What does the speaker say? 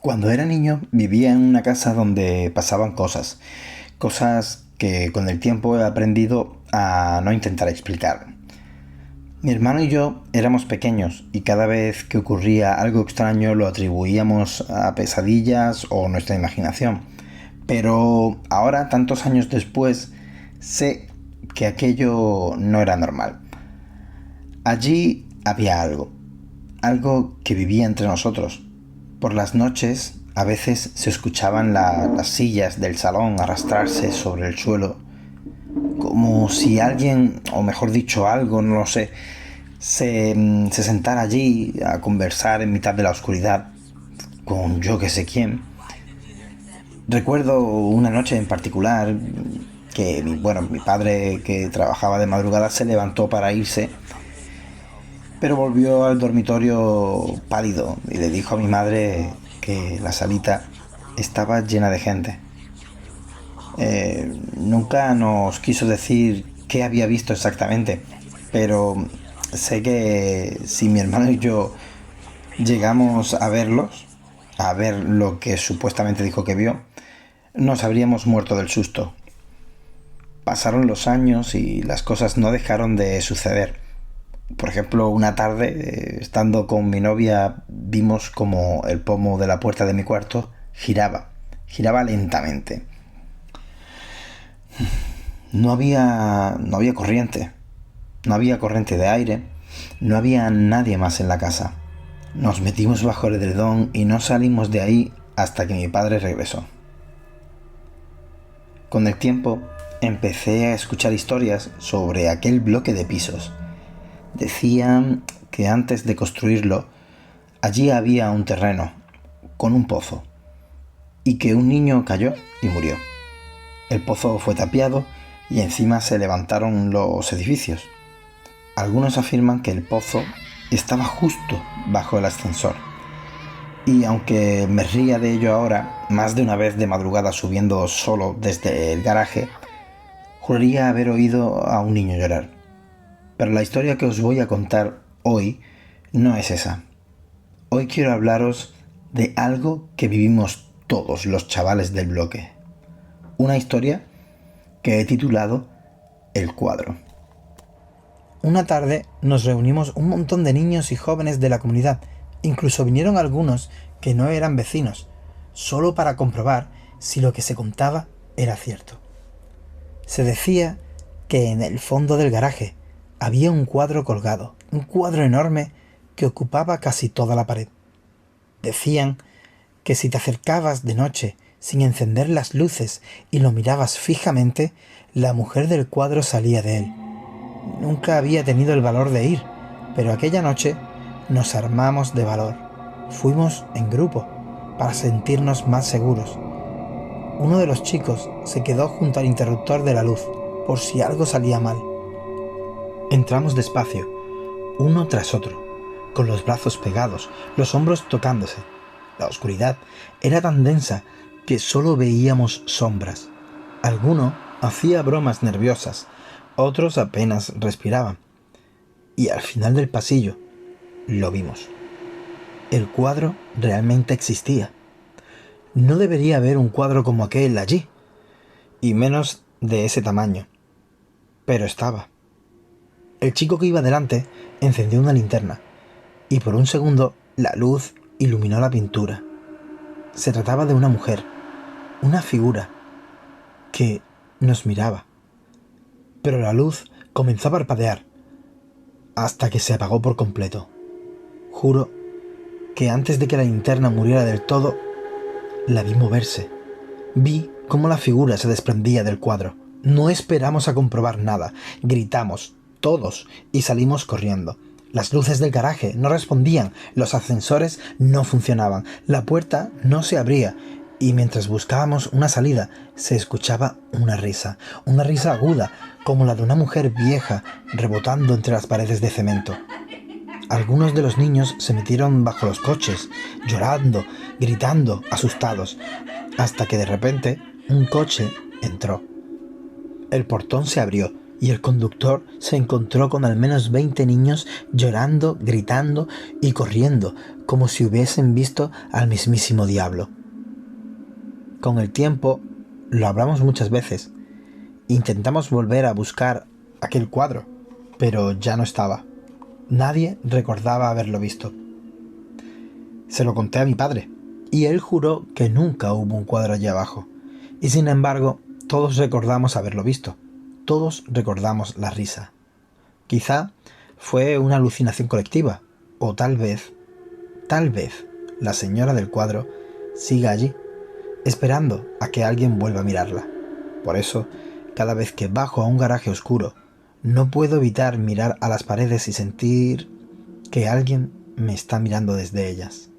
Cuando era niño vivía en una casa donde pasaban cosas que con el tiempo he aprendido a no intentar explicar. Mi hermano y yo éramos pequeños y cada vez que ocurría algo extraño lo atribuíamos a pesadillas o nuestra imaginación. Pero ahora, tantos años después, sé que aquello no era normal. Allí había algo que vivía entre nosotros. Por las noches, a veces se escuchaban las sillas del salón arrastrarse sobre el suelo, como si alguien, o mejor dicho algo, no lo sé, se sentara allí a conversar en mitad de la oscuridad con yo que sé quién. Recuerdo una noche en particular que, mi padre, que trabajaba de madrugada, se levantó para irse, pero volvió al dormitorio pálido y le dijo a mi madre que la salita estaba llena de gente. Nunca nos quiso decir qué había visto exactamente, pero sé que si mi hermano y yo llegamos a ver lo que supuestamente dijo que vio, nos habríamos muerto del susto. Pasaron los años y las cosas no dejaron de suceder. Por ejemplo, una tarde, estando con mi novia, vimos como el pomo de la puerta de mi cuarto giraba lentamente. No había corriente, no había corriente de aire, no había nadie más en la casa. Nos metimos bajo el edredón y no salimos de ahí hasta que mi padre regresó. Con el tiempo empecé a escuchar historias sobre aquel bloque de pisos. Decían que antes de construirlo, allí había un terreno con un pozo y que un niño cayó y murió. El pozo fue tapiado y encima se levantaron los edificios. Algunos afirman que el pozo estaba justo bajo el ascensor. Y aunque me ría de ello ahora, más de una vez de madrugada subiendo solo desde el garaje, juraría haber oído a un niño llorar. Pero la historia que os voy a contar hoy no es esa. Hoy quiero hablaros de algo que vivimos todos los chavales del bloque. Una historia que he titulado El cuadro. Una tarde nos reunimos un montón de niños y jóvenes de la comunidad. Incluso vinieron algunos que no eran vecinos, solo para comprobar si lo que se contaba era cierto. Se decía que en el fondo del garaje había un cuadro colgado, un cuadro enorme que ocupaba casi toda la pared. Decían que si te acercabas de noche sin encender las luces y lo mirabas fijamente, la mujer del cuadro salía de él. Nunca había tenido el valor de ir, pero aquella noche nos armamos de valor. Fuimos en grupo para sentirnos más seguros. Uno de los chicos se quedó junto al interruptor de la luz, por si algo salía mal. Entramos despacio, uno tras otro, con los brazos pegados, los hombros tocándose. La oscuridad era tan densa que solo veíamos sombras. Alguno hacía bromas nerviosas, otros apenas respiraban. Y al final del pasillo lo vimos. El cuadro realmente existía. No debería haber un cuadro como aquel allí, y menos de ese tamaño. Pero estaba. El chico que iba delante encendió una linterna, y por un segundo la luz iluminó la pintura. Se trataba de una mujer, una figura, que nos miraba. Pero la luz comenzó a parpadear, hasta que se apagó por completo. Juro que antes de que la linterna muriera del todo, la vi moverse. Vi cómo la figura se desprendía del cuadro. No esperamos a comprobar nada. Gritamos, todos, y salimos corriendo. Las luces del garaje no respondían, los ascensores no funcionaban, la puerta no se abría, y mientras buscábamos una salida, se escuchaba una risa aguda, como la de una mujer vieja, rebotando entre las paredes de cemento. Algunos de los niños se metieron bajo los coches, llorando, gritando, asustados, hasta que de repente un coche entró. El portón se abrió y el conductor se encontró con al menos 20 niños llorando, gritando y corriendo, como si hubiesen visto al mismísimo diablo. Con el tiempo, lo hablamos muchas veces. Intentamos volver a buscar aquel cuadro, pero ya no estaba. Nadie recordaba haberlo visto. Se lo conté a mi padre, y él juró que nunca hubo un cuadro allí abajo. Y sin embargo, todos recordamos haberlo visto. Todos recordamos la risa. Quizá fue una alucinación colectiva, o tal vez, la señora del cuadro siga allí, esperando a que alguien vuelva a mirarla. Por eso, cada vez que bajo a un garaje oscuro, no puedo evitar mirar a las paredes y sentir que alguien me está mirando desde ellas.